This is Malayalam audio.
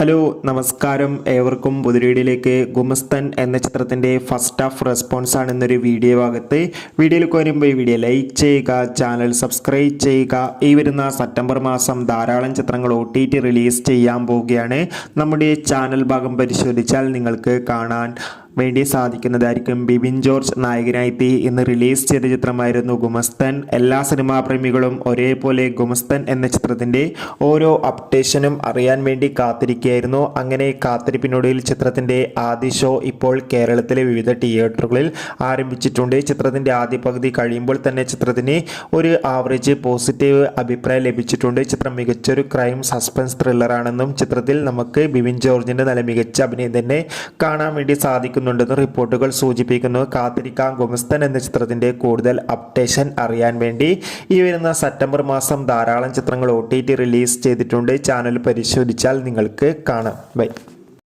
ഹലോ നമസ്കാരം, ഏവർക്കും പുതിരീടിലേക്ക്. ഗുമസ്തൻ എന്ന ചിത്രത്തിൻ്റെ ഫസ്റ്റ് ഹാഫ് റെസ്പോൺസ് ആണ് എന്നൊരു വീഡിയോ ഭാഗത്ത്. വീഡിയോയിലേക്ക് വരുമ്പോൾ ഈ വീഡിയോ ലൈക്ക് ചെയ്യുക, ചാനൽ സബ്സ്ക്രൈബ് ചെയ്യുക. ഈ വരുന്ന സെപ്റ്റംബർ മാസം ധാരാളം ചിത്രങ്ങൾ OTT റിലീസ് ചെയ്യാൻ പോവുകയാണ്. നമ്മുടെ ചാനൽ ഭാഗം പരിശോധിച്ചാൽ നിങ്ങൾക്ക് കാണാൻ വേണ്ടി സാധിക്കുന്നതായിരിക്കും. ബിബിൻ ജോർജ് നായകനായിട്ട് ഇന്ന് റിലീസ് ചെയ്ത ചിത്രമായിരുന്നു ഗുമസ്തൻ. എല്ലാ സിനിമാ പ്രേമികളും ഒരേപോലെ ഗുമസ്തൻ എന്ന ചിത്രത്തിൻ്റെ ഓരോ അപ്ഡേഷനും അറിയാൻ വേണ്ടി കാത്തിരിക്കുകയായിരുന്നു. അങ്ങനെ കാത്തിരിപ്പിനൊടുവിൽ ചിത്രത്തിൻ്റെ ആദ്യ ഷോ ഇപ്പോൾ കേരളത്തിലെ വിവിധ തിയേറ്ററുകളിൽ ആരംഭിച്ചിട്ടുണ്ട്. ചിത്രത്തിൻ്റെ ആദ്യ പകുതി കഴിയുമ്പോൾ തന്നെ ചിത്രത്തിന് ഒരു ആവറേജ് പോസിറ്റീവ് അഭിപ്രായം ലഭിച്ചിട്ടുണ്ട്. ചിത്രം മികച്ചൊരു ക്രൈം സസ്പെൻസ് ത്രില്ലറാണെന്നും ചിത്രത്തിൽ നമുക്ക് ബിബിൻ ജോർജിൻ്റെ നല്ല മികച്ച അഭിനയം തന്നെ കാണാൻ വേണ്ടി സാധിക്കുന്നു ണ്ടെന്ന് റിപ്പോർട്ടുകൾ സൂചിപ്പിക്കുന്നു. കാത്തിരിക്കാം ഗുമസ്തൻ എന്ന ചിത്രത്തിന്റെ കൂടുതൽ അപ്ഡേഷൻ അറിയാൻ വേണ്ടി. ഈ വരുന്ന സെപ്റ്റംബർ മാസം ധാരാളം ചിത്രങ്ങൾ OTT റിലീസ് ചെയ്തിട്ടുണ്ട്. ചാനൽ പരിശോധിച്ചാൽ നിങ്ങൾക്ക് കാണാം. ബൈ.